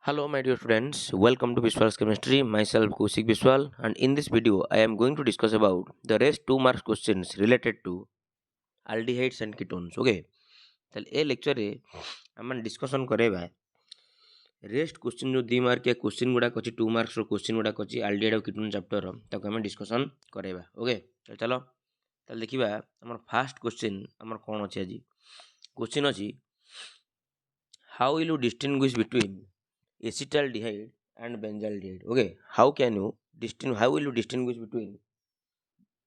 Hello, my dear friends. Welcome to Biswal's Chemistry. Myself, Kaushik Biswal, and in this video, I am going to discuss about the rest 2 marks questions related to aldehydes and ketones. Okay, ତାହେଲେ ଏ ଲେକ୍ଚରରେ ଆମେ discussion କରାଇବା rest question ଯେଉଁ 2 ମାର୍କିଆ question ଗୁଡ଼ାକ ଅଛି 2 ମାର୍କର question ଗୁଡ଼ାକ ଅଛି aldehyde ଆଉ ketone ଚାପ୍ଟରର ତାକୁ ଆମେ ଡିସ୍କସନ୍ କରାଇବା। ଓକେ, ଚାଲ ତାହେଲେ ଦେଖିବା ଆମର ଫାର୍ଷ୍ଟ କ୍ୱେଶ୍ଚିନ୍ ଆମର କ'ଣ ଅଛି ଆଜି। କ୍ୱେଶ୍ଚିନ୍ ଅଛି how will you distinguish between acetaldehyde and benzaldehyde. Okay, how will you distinguish between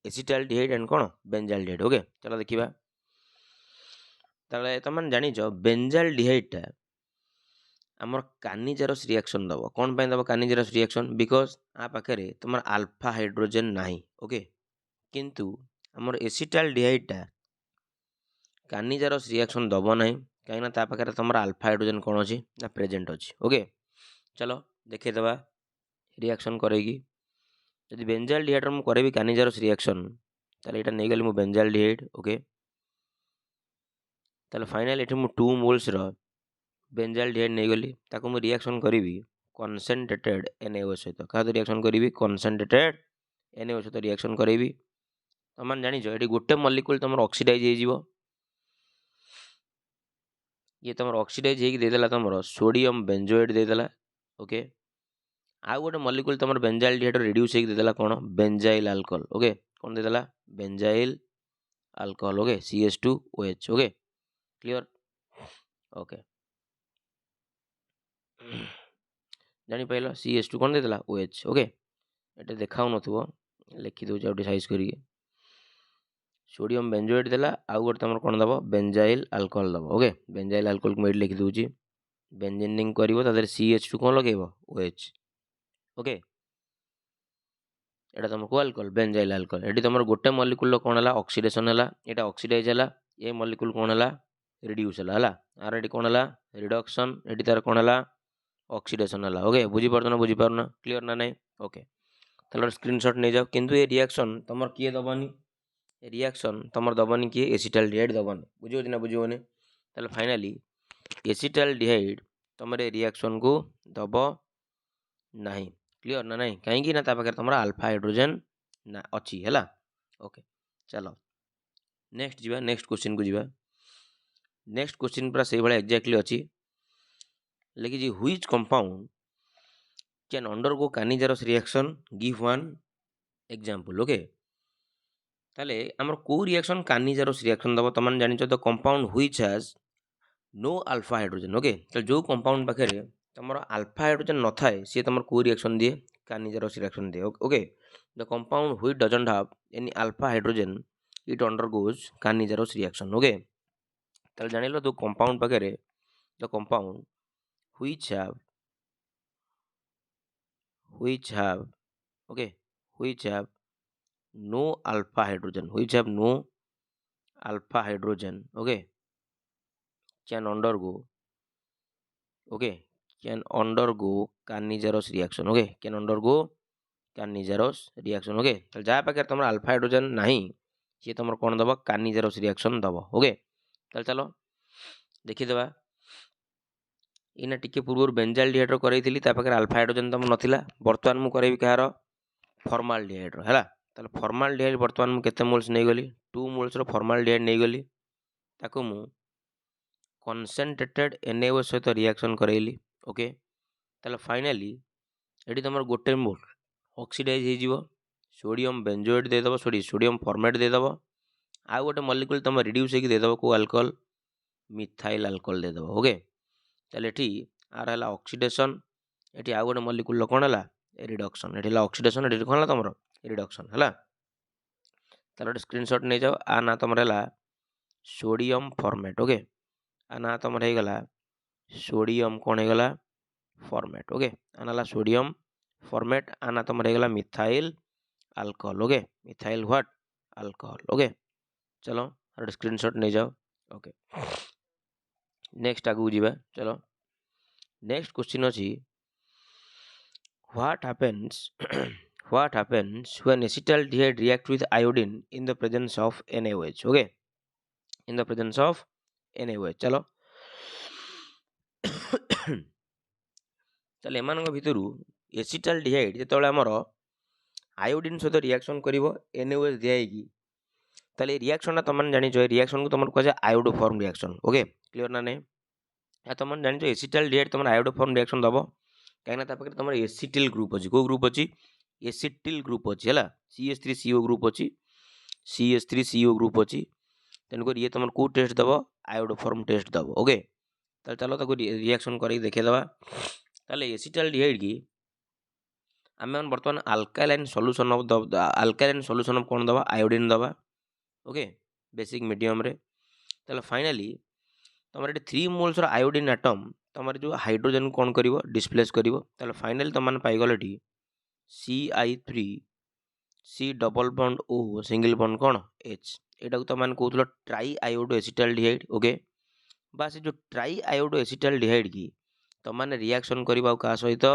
acetaldehyde and କ'ଣ benzaldehyde? Okay, चलो देखिबा। ତାହେଲେ ତମାନେ ଜାଣିଛ ବେଞ୍ଜାଲଡିହାଇଡଟା ଆମର କାନିଜାରସ୍ ରିଆକ୍ସନ୍ ଦେବ। କ'ଣ ପାଇଁ ଦେବ କାନିଜାରସ୍ ରିଆକ୍ସନ୍? ବିକଜ ଆ ପାଖରେ ତମର ଆଲଫା ହାଇଡ୍ରୋଜେନ୍ ନାହିଁ। ଓକେ, କିନ୍ତୁ ଆମର ଏସିଟାଲଡିହାଇଡଟା କାନିଜାରସ୍ ରିଆକ୍ସନ୍ ଦେବ ନାହିଁ, କାହିଁକିନା ତା ପାଖରେ ତମର ଆଲଫା ହାଇଡ୍ରୋଜେନ୍ କ'ଣ ଅଛି ନା ପ୍ରେଜେଣ୍ଟ ଅଛି। ଓକେ, चलो देखिदेवा रिएक्शन करेगी। यदि बेंजाल्डिहाइड मु करेबी कानिजारस रिएक्शन ताले एटा नै गली मु बेंजाल्डिहाइड। ओके, ताले फाइनल एठी मु 2 मोल्स रो बेंजाल्डिहाइड नै गली ताको मु रिएक्शन करेबी कंसंट्रेटेड NaOH सहित। का रिएक्शन करेबी कंसंट्रेटेड NaOH सहित रिएक्शन करेबी। तमान जानि जो एठी गोटे मॉलिक्यूल तमर ऑक्सीडाइज हे जिवो। ये तमर ऑक्सीडाइज हे कि दे देला तमर सोडियम बेंजोएट दे देला। ओके, आउ गोटे मॉलिक्यूल तमर बेंजाल्डिहाइड रिड्यूस हेक देदेला कोन बेंजाइल अल्कोहल। ओके, कोन देदेला benzyl alcohol. Okay, CH2OH। Okay, clear. Okay, जानि पाइलो CH2 कोन देदेला OH। ओके, एटे देखाउ नथुबो लिखि दउ जाउटी साइज करी सोडियम बेंजोएट देला आउ गोटे तमर कोन दबो बेंजाइल अल्कोहल दबो। ओके, बेंजाइल अल्कोहल को मैं लिखि दउची बेंजीनिंग करिवो तादर CH2 कोन लगेबो OH। ओके, एटा तुम को अल्कोहल बेंजाइल अल्कोहल। एटी तुम गोटे मॉलिक्यूल कोन हला ऑक्सीडेशन हला, एटा ऑक्सीडाइज हला, ए मॉलिक्यूल कोन हला रिड्यूस हला। आर एटी कोन हला रिडक्शन, एटी तार कोन हला ऑक्सीडेशन हला। ओके, बुझी परतना बुझी पारना क्लियर ना नहीं? ओके, ताले स्क्रीनशॉट नै जाओ। किंतु ए रिएक्शन तमर किए दबनी, रिएक्शन तमर दबनी किए एसिटाल्डिहाइड दबनी। बुझियो ना बुझियोने? ताले फाइनली एसिटाल्डिहाइड तमर ए रिएक्शन को दबो नहीं। क्लियर ना नहीं? कहीं ना ता पाखे तुम अल्फा हाइड्रोजन ना अच्छी है। ओके, चलो नेक्स्ट जीवा, नेक्स्ट क्वेश्चन को जीवा। नेक्स्ट क्वेश्चन पूरा से भाई एक्जाक्टली अच्छी लिखी जी which compound can undergo Cannizzaro reaction give one example. Okay, ताले हमर को रिएक्शन कानिजारस रिएक्शन दबो तमन जानि छ the compound which has no alpha hydrogen. Okay, तो जो कंपाउंड पाखे तुम अल्फा हाइड्रोजन न थाए सी तुम को रिएक्शन दिए कानिजारस रिएक्शन दिए। Okay, the compound which doesn't have any alpha hydrogen it undergoes Cannizzaro reaction. Okay, ताले जानिलो तो कंपाउंड पाखे the compound which have okay which have no alpha hydrogen, which have no alpha hydrogen. Okay, can undergo okay can undergo Cannizzaro reaction. Okay, can undergo Cannizzaro reaction. Okay, जहाँ पाखे तुम alpha hydrogen नहीं सी तुम कौन दब कानिजारस reaction दब। Okay, चलो देखीदे इना टिके पूर्व बेंजाल्डिहाइड करैथिली ता पाखे अल्फा हाइड्रोजन तुम नथिला। बर्तमान मु करैबी कहार फॉर्माल्डिहाइड हैला। ताले फॉर्माल्डिहाइड बर्तमान मु केते मोल्स नै गली 2 मोल्स रो फॉर्माल्डिहाइड नै गली ताको मु कंसंट्रेटेड NaOH सहित रिएक्शन करैली। ओके, ताले फाइनली एटी तुम गोटे मोल ऑक्सीडाइज हो जिवो, सोडियम बेंजोएट दे दबो, सोडियम फॉर्मेट दे दबो, आ गोटे मॉलिक्यूल तुम रिड्यूस हेकि दे दबो को अल्कोहल मिथाइल अल्कोहल दे दबो। ओके, ताले एठी आर हला ऑक्सीडेशन, एठी आ गोटे मॉलिक्यूल कोन हला रिडक्शन, एठी हला ऑक्सीडेशन, एठी कोन हला तमरो रिडक्शन हला। ताले गोटे स्क्रीनशॉट नै जाओ। आ ना तमर हला सोडियम फॉर्मेट। ओके, आ ना तमर हे गला सोडियम कोन हे गला फॉर्मेट। ओके, आ ना सोडियम फॉर्मेट, आ ना तमर हे गला methyl alcohol. Okay, methyl what alcohol. Okay, चलो गोटे स्क्रीनशॉट नै जाओ। ओके, नेक्स्ट आगु जीवा। चलो नेक्स्ट क्वेश्चन अछि what happens what happens when acetaldehyde react with iodine in the presence of NaOH। okay, in the presence of NaOH। चलो তাহলে এମାନଙ୍କ ভিতରୁ ଏସିଟାଲଡିହାଇଡ୍ ଯେତେବେଳେ ଆମର ଆୟୋଡିନ୍ ସହିତ ରିଆକ୍ସନ୍ କରିବ NaOH ଦିଆହେଇକି, ତାହେଲେ ଏ ରିଆକ୍ସନଟା ତୁମମାନେ ଜାଣିଛ, ଏ ରିଆକ୍ସନକୁ ତୁମର କୁହାଯାଏ ଆୟୋଡୋଫର୍ମ ରିଆକ୍ସନ୍। ଓକେ, କ୍ଲିୟର ନା ନାହିଁ? ତୁମମାନେ ଜାଣିଛ ଏସିଟାଲଡିହାଇଡ୍ ତୁମର ଆୟୋଡୋଫର୍ମ ରିଆକ୍ସନ୍ ଦେବ, କାହିଁକିନା ତା ପାଖରେ ତୁମର ଏସିଟିଲ୍ ଗ୍ରୁପ୍ ଅଛି। କେଉଁ ଗ୍ରୁପ୍ ଅଛି? ଏସିଟିଲ୍ ଗ୍ରୁପ୍ ଅଛି ହେଲା। CH3CO ଗ୍ରୁପ୍ ଅଛି, CH3CO ଗ୍ରୁପ୍ ଅଛି। ତେଣୁକରି ଇଏ ତୁମର କେଉଁ ଟେଷ୍ଟ ଦେବ? ଆୟୋଡୋଫର୍ମ ଟେଷ୍ଟ ଦେବ। ଓକେ, ତାହେଲେ ଚାଲ ତାକୁ ରିଆକ୍ସନ୍ କରିକି ଦେଖେଇଦେବା। ତାହେଲେ ଏସିଟାଲଡିହାଇଡ୍ କି ଆମେ ବର୍ତ୍ତମାନ ଆଲକାଲାଇନ୍ ସଲ୍ୟୁସନ୍ ଅଫ୍ କ'ଣ ଦେବା? ଆୟୋଡିନ୍ ଦେବା। ଓକେ, ବେସିକ୍ ମିଡ଼ିୟମ୍ରେ। ତାହେଲେ ଫାଇନାଲି ତୁମର ଏଠି 3 ମୋଲ୍ସର ଆୟୋଡିନ୍ ଆଟମ୍ ତୁମର ଯେଉଁ ହାଇଡ୍ରୋଜେନ୍ କ'ଣ କରିବ? ଡିସପ୍ଲେସ୍ କରିବ। ତାହେଲେ ଫାଇନାଲି ତୁମମାନେ ପାଇଗଲ ଏଠି CI3 C double bond O single bond କ'ଣ? H। ଏଇଟାକୁ ତୁମମାନେ କହୁଥିଲ ଟ୍ରାଇ ଆୟୋଡୋ ଏସିଟାଲଡିହାଇଡ୍। ଓକେ, ବା ସେ ଯେଉଁ ଟ୍ରାଇ ଆୟୋଡୋ ଏସିଟାଲଡିହାଇଡ୍ କି ତୁମମାନେ ରିଆକ୍ସନ୍ କରିବ ଆଉ କାହା ସହିତ?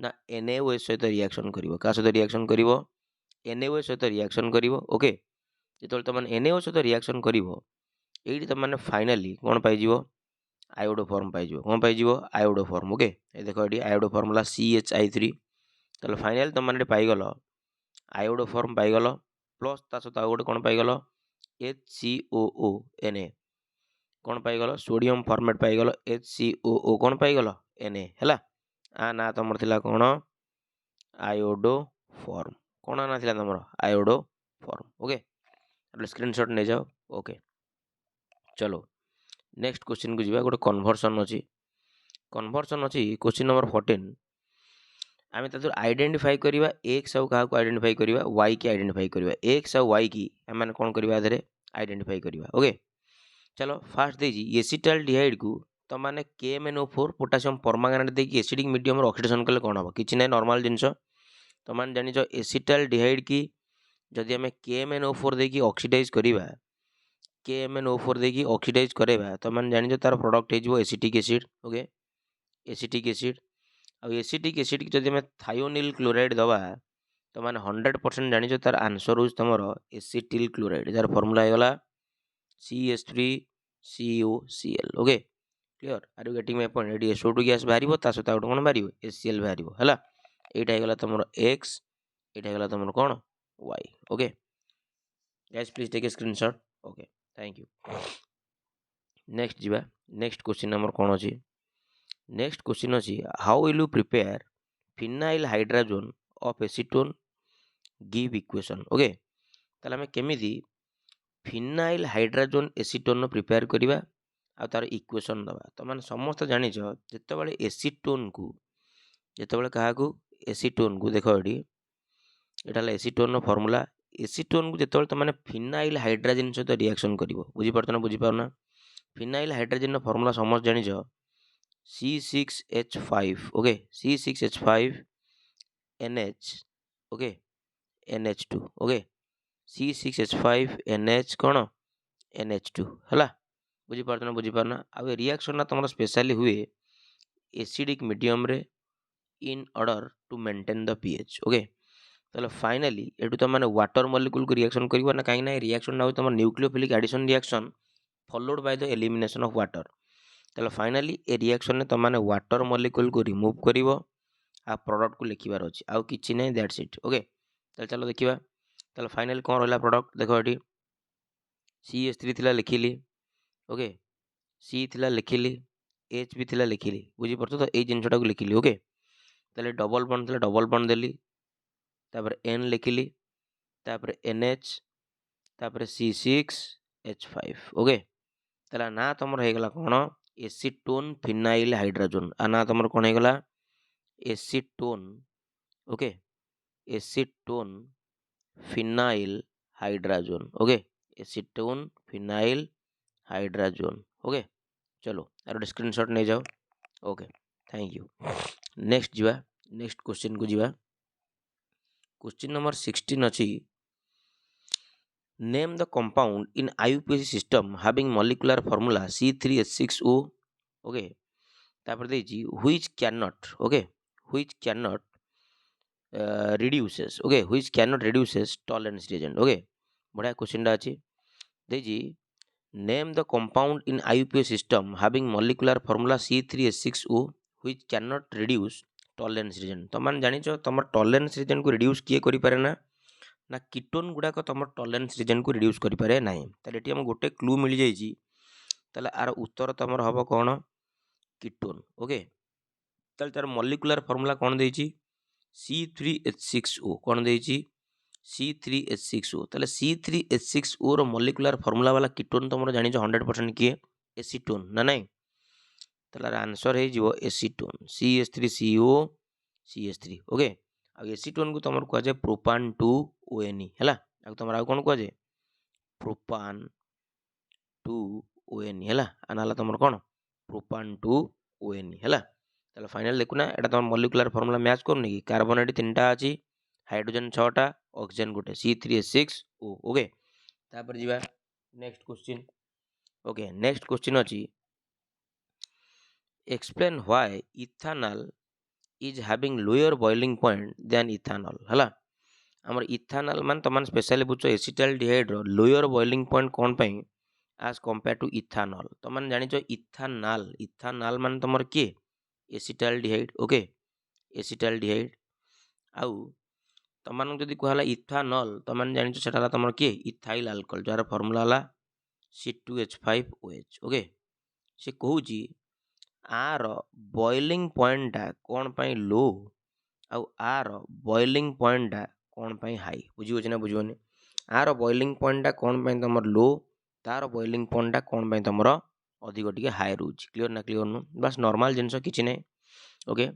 ନା NaOH ସହିତ ରିଆକ୍ସନ୍ କରିବ। କାହା ସହିତ ରିଆକ୍ସନ୍ କରିବ? NaOH ସହିତ ରିଆକ୍ସନ୍ କରିବ। ଓକେ, ଯେତେବେଳେ ତୁମମାନେ NaOH ସହିତ ରିଆକ୍ସନ୍ କରିବ, এইটি ତୁମମାନେ ଫାଇନାଲି କ'ଣ ପାଇଯିବ? ଆୟୋଡୋଫର୍ମ ପାଇଯିବ। କ'ଣ ପାଇଯିବ? ଆୟୋଡୋଫର୍ମ। ଓକେ, ଏ ଦେଖ ଏଠି ଆୟୋଡୋଫର୍ମ ହେଲା CHI3। ତାହେଲେ ଫାଇନାଲି ତୁମମାନେ ଏଠି ପାଇଗଲ ଆୟୋଡୋଫର୍ମ ପାଇଗଲ, ପ୍ଲସ୍ ତା ସହିତ ଆଉ ଗୋଟେ କ'ଣ ପାଇଗଲ? HCOONA। କ'ଣ ପାଇଗଲ? ସୋଡ଼ିୟମ୍ ଫର୍ମେଟ୍ ପାଇଗଲ, HCOO କ'ଣ ପାଇଗଲ? Na ହେଲା। ଆ ନା ତୁମର ଥିଲା କ'ଣ? ଆୟୋଡୋଫର୍ମ। କ'ଣ ନା ଥିଲା ତୁମର? ଆୟୋଡୋଫର୍ମ। ଓକେ, ସ୍କ୍ରିନଶଟ୍ ନେଇଯାଅ। ଓକେ, ଚलो ନେକ୍ସଟ କ୍ୱେଶ୍ଚିନ୍କୁ ଯିବା। ଗୋଟେ କନଭର୍ସନ୍ ଅଛି। Question number 14। ଆମେ ତା ଦେହରୁ ଆଇଡେଣ୍ଟିଫାଇ କରିବା ଏକ୍ସ ଆଉ କାହାକୁ ଆଇଡେଣ୍ଟିଫାଇ କରିବା? ୱାଇ କି ଆଇଡେଣ୍ଟିଫାଇ କରିବା। ଏକ୍ସ ଆଉ ୱାଇ କି ଆମେ କ'ଣ କରିବା? ଆ ଦେହରେ ଆଇଡେଣ୍ଟିଫାଇ କରିବା। ଓକେ, ଚାଲ ଫାଷ୍ଟ ଦେଇଛି ଏସିଟାଲଡିହାଇଡ୍କୁ ତୁମମାନେ KMNO4 ପୋଟାସିୟମ୍ ପରମାଙ୍ଗାନେଟ୍ ଦେଇକି ଏସିଡ଼ିକ୍ ମିଡ଼ିୟମରେ ଅକ୍ସିଡେସନ୍ କଲେ କ'ଣ ହେବ? କିଛି ନାହିଁ, ନର୍ମାଲ୍ ଜିନିଷ। ତୁମମାନେ ଜାଣିଛ ଏସିଟାଲଡିହାଇଡ୍ କି ଯଦି ଆମେ KMNO4 ଦେଇକି ଅକ୍ସିଡାଇଜ୍ କରିବା, KMNO4 ଦେଇକି ଅକ୍ସିଡାଇଜ୍ କରାଇବା, ତୁମମାନେ ଜାଣିଛ ତାର ପ୍ରଡକ୍ଟ ହେଇଯିବ acetic acid. Okay, acetic acid. ଆଉ ଏସିଟିକ୍ ଏସିଡ୍କି ଯଦି ଆମେ ଥାୟୋନିଲ୍ କ୍ଲୋରାଇଡ୍ ଦେବା, ତୁମମାନେ 100% ଜାଣିଛ ତାର ଆନ୍ସର୍ ହେଉଛି ତୁମର ଏସିଟିଲ୍ କ୍ଲୋରାଇଡ୍, ଯାହାର ଫର୍ମୁଲା ହେଇଗଲା CH3COCl। Okay, clear? Are you getting my point? ଏଠି SO2 ଗ୍ୟାସ୍ ବାହାରିବ, ତା ସହିତ ଆଉ ଗୋଟେ କ'ଣ ବାହାରିବ? HCl ବାହାରିବ ହେଲା। এইটা ହେଇଗଲା ତୁମର ଏକ୍ସ, এইটা ହେଇଗଲା ତୁମର କ'ଣ? Why. Okay guys, please take a screenshot. Okay, thank you. Next ଯିବା। ନେକ୍ସଟ କ୍ୱେଶ୍ଚିନ୍ ଆମର କ'ଣ ଅଛି? ନେକ୍ସଟ କ୍ୱେଶ୍ଚିନ୍ ଅଛି how will you prepare phenyl hydrazone of acetone give equation. Okay, ତାହେଲେ ଆମେ କେମିତି ଫିନାଇଲ୍ ହାଇଡ୍ରାଜୋନ୍ ଏସିଟୋନ୍ର ପ୍ରିପେୟାର କରିବା ଆଉ ତାର ଇକ୍ୱେସନ୍ ଦେବା। ତୁମମାନେ ସମସ୍ତେ ଜାଣିଛ ଯେତେବେଳେ ଏସିଟୋନ୍କୁ, ଯେତେବେଳେ କାହାକୁ? ଏସିଟୋନ୍କୁ, ଦେଖ ଏଠି ଏଇଟା ହେଲା ଏସିଟୋନ୍ର ଫର୍ମୁଲା। ଏସିଟୋନ୍କୁ ଯେତେବେଳେ ତୁମମାନେ ଫିନାଇଲ୍ ହାଇଡ୍ରାଜେନ୍ ସହିତ ରିଆକ୍ସନ୍ କରିବ, ବୁଝିପାରୁଛ ନା ବୁଝିପାରୁନା? ଫିନାଇଲ୍ ହାଇଡ୍ରାଜେନ୍ର ଫର୍ମୁଲା ସମସ୍ତେ ଜାଣିଛ C6H5। Okay, C6H5NH। Okay, NH2। Okay, C6H5NH କ'ଣ? NH2 ହେଲା। ବୁଝିପାରୁଛ ନା ବୁଝିପାରୁନା? ଆଉ ଏ ରିଆକ୍ସନ୍ଟା ତୁମର ସ୍ପେଶାଲି ହୁଏ ଏସିଡ଼ିକ୍ ମିଡ଼ିୟମ୍ରେ in order two maintain the pH। Okay, ତାହେଲେ ଫାଇନାଲି ଏଠୁ ତୁମମାନେ ୱାଟର ମଲିକୁଲକୁ ରିଆକ୍ସନ୍ କରିବ ନା, କାହିଁକିନା ଏ ରିଆକ୍ସନ୍ଟା ହେଉଛି ତୁମର nucleophilic addition reaction followed by the elimination of water. ତାହେଲେ ଫାଇନାଲି ଏ ରିଆକ୍ସନ୍ରେ ତୁମମାନେ ୱାଟର ମଲିକୁଲକୁ ରିମୁଭ୍ କରିବ ଆଉ ପ୍ରଡ଼କ୍ଟକୁ ଲେଖିବାର ଅଛି, ଆଉ କିଛି ନାହିଁ, ଦ୍ୟାଟ୍ସ ଇଟ୍। ଓକେ, ତାହେଲେ ଚାଲ ଦେଖିବା। ତାହେଲେ ଫାଇନାଲି କ'ଣ ରହିଲା ପ୍ରଡ଼କ୍ଟ? ଦେଖ ଏଠି CH3 ଥିଲା ଲେଖିଲି। ଓକେ, C ଥିଲା ଲେଖିଲି, H ବି ଥିଲା ଲେଖିଲି। ବୁଝିପାରୁଛ ତ? ଏଇ ଜିନିଷଟାକୁ ଲେଖିଲି। ଓକେ, ତାହେଲେ ଡବଲ୍ ବଣ୍ଡ ଥିଲା, ଡବଲ୍ ବଣ୍ଡ ଦେଲି, ତାପରେ N ଲେଖିଲି, ତାପରେ NH, ତାପରେ C6H5। ଓକେ, ତାହେଲେ ନା ତୁମର ହେଇଗଲା କ'ଣ? Acetone phenyl ହାଇଡ୍ରାଜୋନ୍। ଆ ନା ତୁମର କ'ଣ ହେଇଗଲା? Acetone. Okay, acetone phenyl hydrazone. Okay, acetone phenyl hydrazone. Okay, चलो यार गोटे स्क्रीनशॉट नहीं जाओ। Okay, thank you. नेक्स्ट जीवा, नेक्स्ट क्वेश्चन को जीवा। क्वेश्चन नंबर 16 अच्छी name the compound in IUPAC system having molecular formula C3H6O। Okay, तापर देजी which can not, okay, which can not reduces, okay, which can not reduces Tollens reagent. Okay, बढ़िया question टा अच्छी देजी name the compound in IUPAC system having molecular formula C3H6O which cannot reduce tolerance region। ତମାନେ ଜାଣିଛ ତମର tolerance region को reduce କିଏ କରିପାରେ ନା କିଟୋନ୍ ଗୁଡ଼ାକ ତମର tolerance region को reduce କରିପାରେ ନାହିଁ। ତାହେଲେ ଏଠି ଆମକୁ ଗୋଟେ କ୍ଲୁ ମିଳିଯାଇଛି। ତାହେଲେ ଆର ଉତ୍ତର ତମର ହବ କ'ଣ କିଟୋନ୍। ଓକେ, ତାହେଲେ ତାର ମଲିକୁଲାର ଫର୍ମୁଲା କ'ଣ ଦେଇଛି C3H6O କ'ଣ ଦେଇଛି C3H6O। ତାହେଲେ C3H6O ର ମଲିକୁଲାର ଫର୍ମୁଲା वाला କିଟୋନ୍ ତମର ଜାଣିଛ 100% କିଏ ଏସିଟୋନ୍ ନା ନାହିଁ। ତାହେଲେ ଆନ୍ସର ହେଇଯିବ ଏସିଟୋନ୍ CH3CO CH3। ଓକେ, ଆଉ ଏସିଟୋନ୍ କୁ ତମର କୁହାଯାଏ ପ୍ରୋପାନ୍ 2ONE ହେଲା। ଆଉ ତମର ଆଉ କ'ଣ କୁହାଯାଏ ପ୍ରୋପାନ୍ 2ONE ହେଲା। ଆନା ହେଲା ତମର କ'ଣ ପ୍ରୋପାନ୍ 2ONE ହେଲା। ତାହେଲେ ଫାଇନାଲ ଦେଖୁନା ଏଟା ତମ ମଲିକୁଲାର ଫର୍ମୁଲା ମ୍ୟାଚ୍ କରୁନି କି କାର୍ବନ ଏଠି 3ଟା ଅଛି ହାଇଡ୍ରୋଜେନ 6ଟା ଅକ୍ସିଜେନ ଗୋଟେ C3H6O। ଓକେ, ତାପରେ ଯିବା next question. Okay, next question अछि explain why ethanol is having lower boiling point than ethanol हला। हमर इथानॉल मान तमान स्पेशली बुझो एसिटाल्डिहाइड रो लोअर बॉइलिंग पॉइंट कोन पई एज कंपेयर टू इथानॉल। तमान जानि जो इथानॉल इथानॉल मान तमर के एसिटाल्डिहाइड। ओके, एसिटाल्डिहाइड आउ तमान जदि कहला इथानॉल तमान जानि जो सेटा तमर के इथाइल अल्कोहल जार फार्मूला हला C2H5OH। ओके, से कहूची आर बॉइलिंग पॉइंटा कौन पाई लो आउ आर बॉइलिंग पॉइंटा कौन पाई हाई बुझी ना बुझोनी। आर बॉइलिंग पॉइंटा कौन पाई तमर लो तार बॉइलिंग पॉइंटा कौन पाई तमर अधिक टिके हाई रोच। क्लियर ना क्लियर नु बस नॉर्मल जिनस किछि नै। ओके,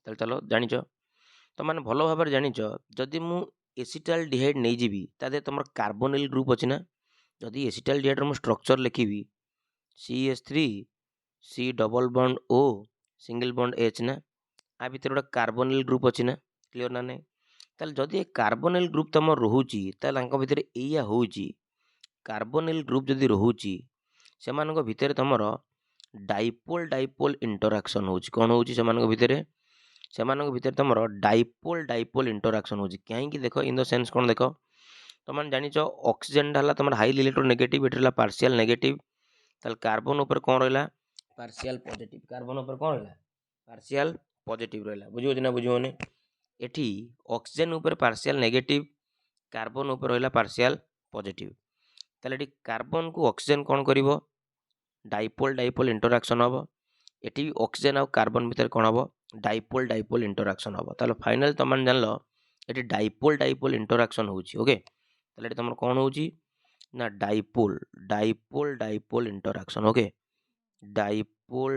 तल चलो जानिछ तो माने भलो भाबर जानिछ जदि मु एसिटाल्डिहाइड नै जिबी तादे तमर कार्बोनिल ग्रुप अछि ना। जदि एसिटाल्डिहाइड रो स्ट्रक्चर लिखिबी CH3 C double bond O single bond H ना आ भीतर गोटे कार्बोनिल ग्रुप अछि ना। क्लियर ना नै ताले जदि कार्बोनिल ग्रुप तमर रहुची ताले अंक भीतर एया होउची कार्बोनिल ग्रुप जदि रहुची सेमानक भीतर तमर डाइपोल डाइपोल इंटरैक्शन होउची। कोन होउची सेमानक भीतर तमर डाइपोल इंटरैक्शन होउची। काहे कि देखो इन द सेंस कोन देखो तमन जानिचो ऑक्सीजन डाला तमर हाई इलेक्ट्रोनेगेटिव एटला पार्शियल नेगेटिव ताले कार्बन ऊपर कोन रहला पार्शियल पॉजिटिव। कार्बन ऊपर कोन रहला पार्शियल पॉजिटिव रहला बुझियो ना बुझियोने। एठी ऑक्सीजन ऊपर पार्शियल नेगेटिव कार्बन ऊपर रहला पार्शियल पॉजिटिव ताले एठी कार्बन को ऑक्सीजन कोन करिवो डाइपोल इंटरैक्शन हबो। एठी ऑक्सीजन और कार्बन भीतर कोन हबो डाइपोल इंटरैक्शन हबो। ताले फाइनल तमन जानलो एठी डाइपोल इंटरैक्शन होउची। ओके, ताले एठी तमर कोन होउची ना dipole interaction. Okay, dipole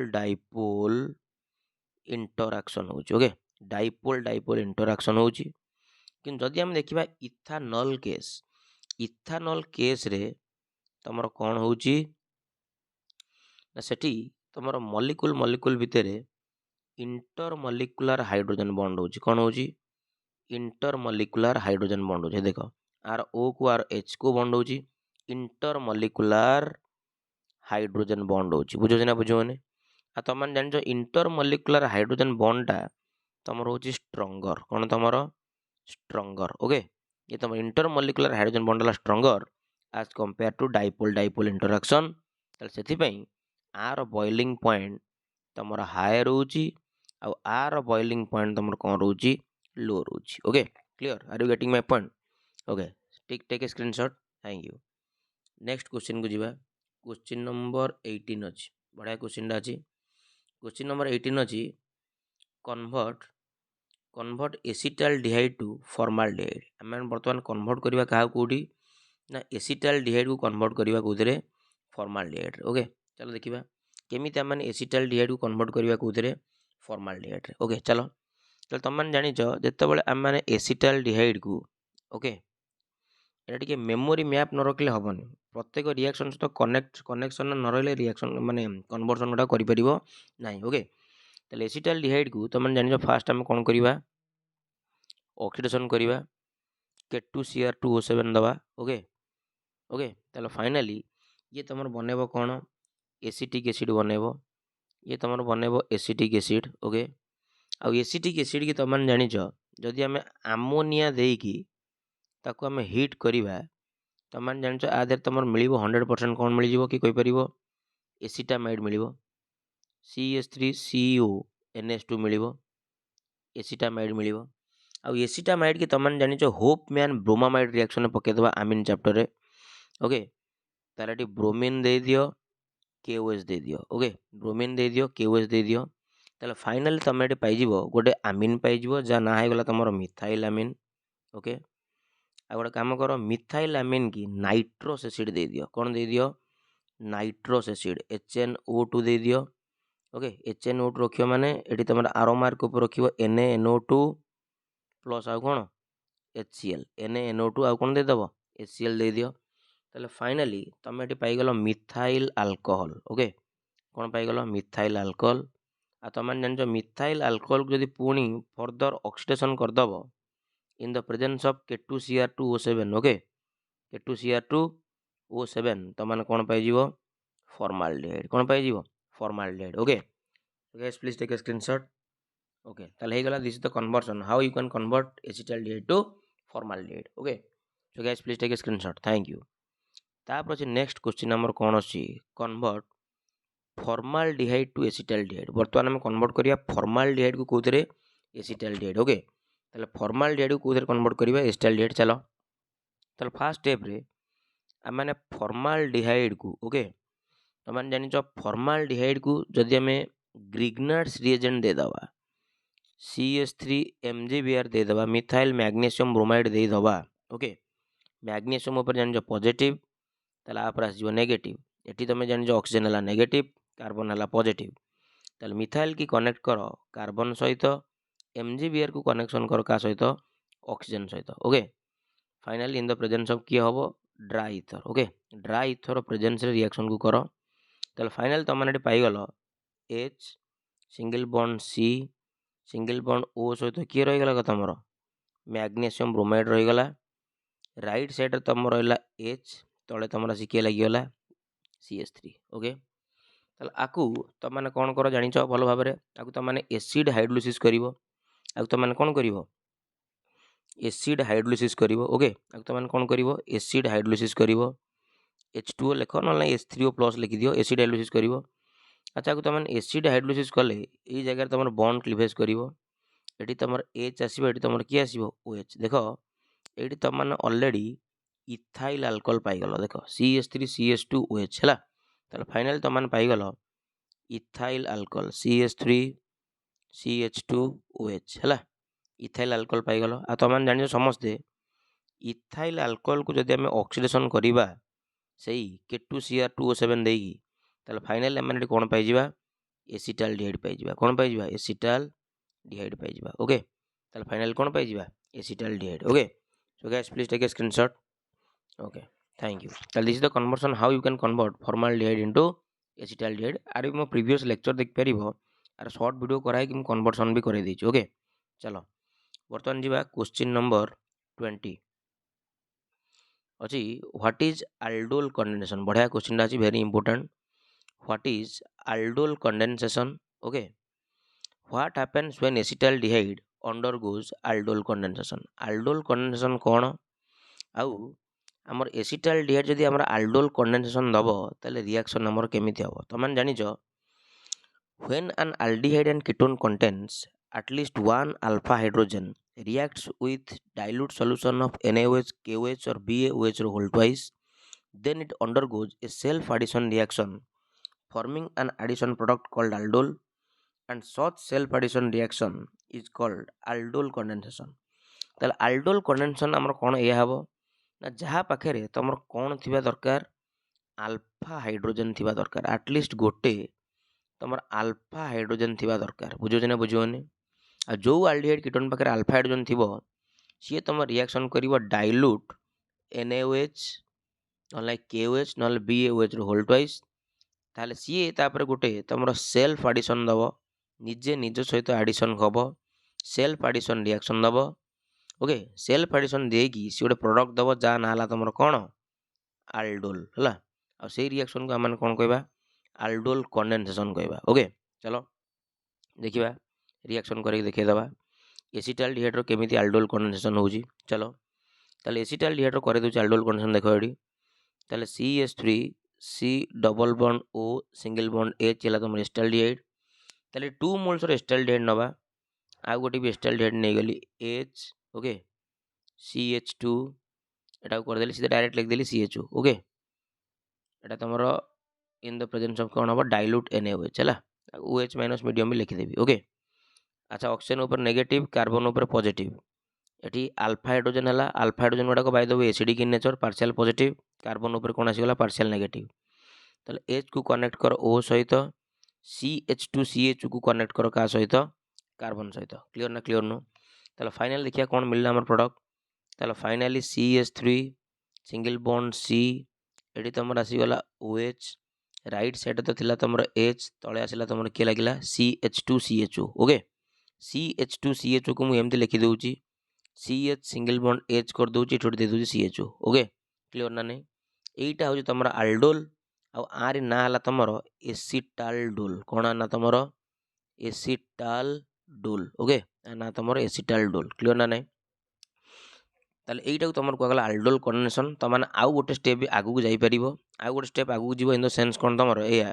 interaction होउची। ओके, डाइपोल इंटरैक्शन होउची। किन जदि हम देखिबा इथानॉल केस रे तमर कोन होउची ना सेठी तमर मॉलिक्यूल भितर इंटर मॉलिक्यूलर हाइड्रोजन बॉन्ड होउची। कोन होउची इंटर मॉलिक्यूलर हाइड्रोजन बॉन्ड होउची। देखो आर O को आर H को बॉन्ड होउची इंटर मॉलिक्यूलर हाइड्रोजन बॉन्ड होउची बुझो ना बुझोने। आ तमन जानिचो इंटर मॉलिक्यूलर हाइड्रोजन बॉन्डटा तमर होउची स्ट्रॉन्गर। कोन तमर स्ट्रॉन्गर। ओके, ये तमर इंटर मॉलिक्यूलर हाइड्रोजन बॉन्ड ला stronger as compare to dipole interaction. ताले सेथि पई आर बॉइलिंग पॉइंट तमर हाई रहउची आ आर बॉइलिंग पॉइंट तमर कोन रहउची लो रहउची। Okay, clear are you getting my point. Okay, take a screenshot. Thank you. Next question को जीवा क्वेश्चन नंबर 18 अछि बड़ा क्वेश्चन अछि। क्वेश्चन नंबर 18 अछि कन्वर्ट एसिटाल्डिहाइड टू फॉर्माल्डिहाइड। आम बर्तमान कन्वर्ट करबा का कोठी ना एसिटाल्डिहाइड को कन्वर्ट करबा कोथरे फॉर्माल्डिहाइड। ओके, चलो देखिबा केमिति आम एसिटाल्डिहाइड को कन्वर्ट करबा कोथरे फॉर्माल्डिहाइड। ओके, चलो तो तुम जानी जितेबाला आम मैंने एसिटाल्डिहाइड को ओके एटा टिके मेमोरी मैप न रखले हेनी प्रत्येक रिएक्शन सहित कनेक्शन न रही रिएक्शन माने कन्वर्सन गुटा कर ना। ओके, तो एसिटाल्डिहाइड को तुम जान फास्ट आम कौन करवा ऑक्सीडेशन करवा K2Cr2O7 दबा। ओके ओके, तो फाइनाली ये तुम बनइब कौन एसिटिक एसिड बनइब ये तुम बनइब एसिटिक एसिड। ओके, आ एसिटिक एसिड की तुम जान जदि आम आमोनिया देकी ताको आम हिट करवा तुम जान आधे तुम मिल 100% कौन मिल कि एसिटामाइड मिल CH3CO NH2 मिलिबो एसिटामाइड मिलिबो आ एसिटामाइड की तमन जानिछ होप मैन ब्रोमामाइड रिएक्शन में पके दबा आमीन चैप्टर रे ओके तार एटी ब्रोमीन दे दियो KOH दे दियो ओके ब्रोमीन दे दियो KOH दे दियो ताले फाइनली तमे एटी पाई जिवो गोटे आमीन पाई जिवो जा ना हे गला तमरो मिथाइल आमीन ओके आ गोटे काम करो मिथाइल आमीन की नाइट्रोस एसिड दे दियो कौन दे दियो नाइट्रोस एसिड HNO2 दे दियो ओके HNO2 रखियो माने एटी तमरा आरो मार्क ऊपर रखियो NaNO2 प्लस आउ कोन HCl NaNO2 आउ कोन दे दबो HCl दे दियो ताले फाइनली तमे एटी पाई गलो मिथाइल अल्कोहल ओके कोन पाई गलो मिथाइल अल्कोहल आ तमन जानजो मिथाइल अल्कोहल को जदी पुणी फर्दर ऑक्सीडेशन कर दबो in the presence of K2Cr2O7 okay K2Cr2O7 तमन कोन पाई जिवो फॉर्माल्डिहाइड कोन पाई जिवो formaldehyde okay so guys please take a screenshot okay ताले हे गला this is the conversion how you can convert acetaldehyde to formaldehyde okay so guys please take a screenshot thank you तापर अछि नेक्स्ट क्वेश्चन नंबर कोन अछि convert formaldehyde to acetaldehyde वर्तमान हम convert करिया formaldehyde को कोथरे acetaldehyde okay ताले formaldehyde को कोथरे convert करिया एसिटाल्डिहाइड चलो ताले फर्स्ट स्टेप रे हम माने फॉर्माल्डिहाइड को ओके तो माने जानि छ फॉर्माल्डिहाइड को जदी हमें ग्रिग्नार्ड्स रिएजेंट दे दवा CH3MgBr दे दवा मिथाइल मैग्नीशियम ब्रोमाइड दे दवा ओके मैग्नीशियम ऊपर जानि छ पॉजिटिव ताले आप आसो नेगेटिव एटी तुम जान ऑक्सीजन है नेगेटिव कार्बन है पॉजिटिव ताले मिथाइल की कनेक्ट कर कार्बन सहित MgBr को कनेक्शन कर का सहित ऑक्सीजन सहित okay finally in the presence of किए हम dry ether okay dry ether presence रे रिएक्शन को कर ताले फाइनल तुम मैंने पाइगल H single bond C single bond O सहित किए रहीगला तुम मैग्नीशियम ब्रोमाइड रहीगला राइट साइड रे तुम रहा H तले तुम किए लगिगला CH3 ओके ताले आकु तुम मैंने कौन कर जान भल भाव में आकु तुम मैंने एसिड हाइड्रोलिसिस करिवो आकु तुम मैंने कौन करिवो एसिड हाइड्रोलिसिस करिवो ओके आकु तुम मैंने कौन करिवो एसिड हाइड्रोलिसिस करिवो H2O लिख ना H3O प्लस लिखि दियो एसिड हाइड्रोलिसिस करिवो अच्छा आकु तुम मैंने एसिड हाइड्रोलिसिस कले ई जगह तुम बॉन्ड क्लीवेज करिवो एटी तुम H आसीबो एटी तुम की आसीबो OH देखो एटी तुम मैंने ऑलरेडी इथाइल अल्कोहल पाइगल देख CH3CH2OH है ताले फाइनल तुम मैंने पाइगल इथाइल अल्कोहल CH3CH2OH है इथाइल अल्कोहल पाइगल आ तुम मैंने जान समस्ते इथाइल अल्कोहल को जब आम ऑक्सीडेशन करवा से K2Cr2O7 देगी ताले फाइनल आम कौन पाइबा एसिटाल्डिहाइड पाइबा कौन पाइबा एसिटाल्डिहाइड पाइबा ओके ताले फाइनल कौन पाइबा acetaldehyde okay so guys please take a screenshot okay thank you so this is the conversion how you can convert formaldehyde into acetaldehyde आरे मो प्रीवियस लेक्चर देख परिबो आर शॉर्ट वीडियो कराई कि हम conversion भी करे दैछ ओके चलो वर्तमान जीवा क्वेश्चन नंबर 20 अछि व्हाट इज aldol कंडेंसेशन बढ़िया क्वेश्चन अछि very important what is aldol condensation okay what happens when acetaldehyde undergoes aldol condensation कौन आउ आमर एसिटाल्डिहाइड जदि आमर aldol condensation दबो ताले रिएक्शन आमर केमिति हबो तो मान जानि छ when an aldehyde and ketone contains at least one alpha hydrogen reacts with dilute solution of NaOH, KOH or BaOH whole twice, then it undergoes a self addition reaction forming an addition product called aldol and such self addition reaction is called aldol condensation ताले aldol condensation आमर कोन एया हबो ना जहाँ पाखे तुम कौन थी दरकार आल्फा हाइड्रोजन थी दरकार आटलिस्ट गोटे तुम आल्फा हाइड्रोजन थी दरकार बुझे ना बुझे आ जो आल्डिहाइड कीटोन पाखे आल्फा हाइड्रोजन थी सी तुम रिएक्शन कर डाइल्यूट NaOH ना KOH ना BaOH होल ट्वाइस ताले सी तापर गोटे तुम सेल्फ एडिशन दब निजे निज सहित एडिशन हम सेल्फ एडिशन रिएक्शन दब ओके सेल्फ एडिशन देगी सी गोटे प्रोडक्ट दब जहाँ ना तुम कौन aldol है आ से रिएक्शन को आम कौन कहवा aldol कंडेंसेशन कहवा ओके चलो देखा रिएक्शन करके देखा एसिटाल्डिहाइड केमिति aldol कंडेंसेशन होउची चलो ताले एसिटाल्डिहाइड कर दउची aldol कंडेंसेशन देखो एडी ताले CH3 C double bond O single bond H चला तुम एसिटाल्डिहाइड ताले 2 मोल्स रो एसिटाल्डिहाइड नबा आ गोटे भी एसिटाल्डिहाइड नै गली H ओके CH2 एटा कर देली सीधा डायरेक्ट लिख देली CHO ओके एटा तमरो इन द प्रेजेंस ऑफ कोन हबो डाइल्यूट NaOH हला OH माइनस मीडियम भी लिखि देबी ओके। अच्छा ऑक्सीजन ऊपर नेगेटिव कार्बन ऊपर पॉजिटिव एटी अल्फा हाइड्रोजन हला अल्फा हाइड्रोजन गुडा by the way acidic in nature partial positive carbon ऊपर कोन आसी गला पार्शियल नेगेटिव ताले H को कनेक्ट करो O सहित CH2CH को कनेक्ट करो का सहित कार्बन सहित क्लियर ना क्लियर नो ताले फाइनल देखिया कोन मिलला हमर प्रोडक्ट ताले finally CH3 single bond C eighty तमर आसी गला OH राइट साइड तो थिला तमर H तळे आसिला तमर के लागिला CH2CHO ओके CH2CHO को मु एमती लिखि दउची CH सिंगल बॉन्ड H कर दउची एठोड दे दउची CHO ओके क्लियर ना नै एटा हो तमर आल्डोल आ आर ना हला तमर एसिटाल्डोल कोना ना तमर एसिटाल्डोल ओके ना तमर एसिटाल्डोल क्लियर ना नै ताले एटा तमर को गला आल्डोल कंडेंसेशन त माने आउ गोटे स्टेप आगु को जाई परिबो आउ गोटे स्टेप आगु को जीवो इन द सेंस कोन तमर एया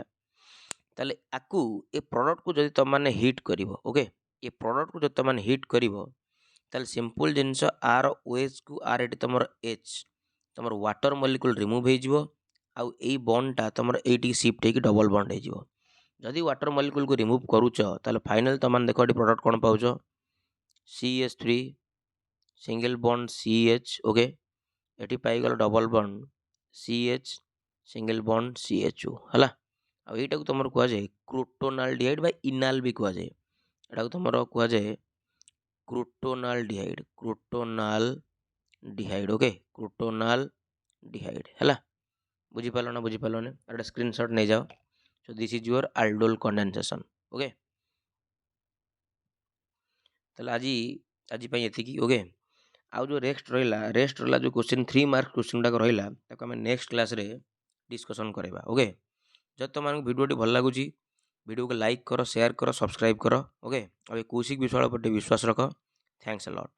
ताले आकु ए प्रोडक्ट को जदि त माने हिट करिवो ओके ए प्रोडक्ट को जदि त माने हिट करिवो ताले सिंपल जिंस आर OH को आर एटी तमर H तमर वाटर मॉलिक्यूल रिमूव हे जिवो आउ एई बॉन्ड टा तमर एटी शिफ्ट हे कि डबल बॉन्ड हे जिवो जदि वाटर मॉलिक्यूल को रिमूव करूचो ताले फाइनल त माने देखो एटी प्रोडक्ट कोन पाउचो CH3 single bond CH okay एटी पाई गलो double bond CH single bond CHO हला आ एटा को तमर कुआ जाय क्रोटोनाल्डिहाइड बा इनाल भी कुआ जाय एटा को तमर कुआ जाय क्रोटोनाल्डिहाइड ओके क्रोटोनाल्डिहाइड हला बुझी पालो ना एटा स्क्रीनशॉट नै जाओ so this is your aldol condensation okay तले आजी पई एति की ओके आउ जो रेस्ट रहिला जो क्वेश्चन 3 मार्क क्वेश्चन डाक रहिला ताको हम नेक्स्ट क्लास रे डिस्कशन करबा ओके जब तुम मानक वीडियो भल लागुची वीडियो को लाइक करो शेयर करो सब्सक्राइब करो ओके अब कौशिक विश्वास पर विश्वास रख थैंक्स अ लॉट।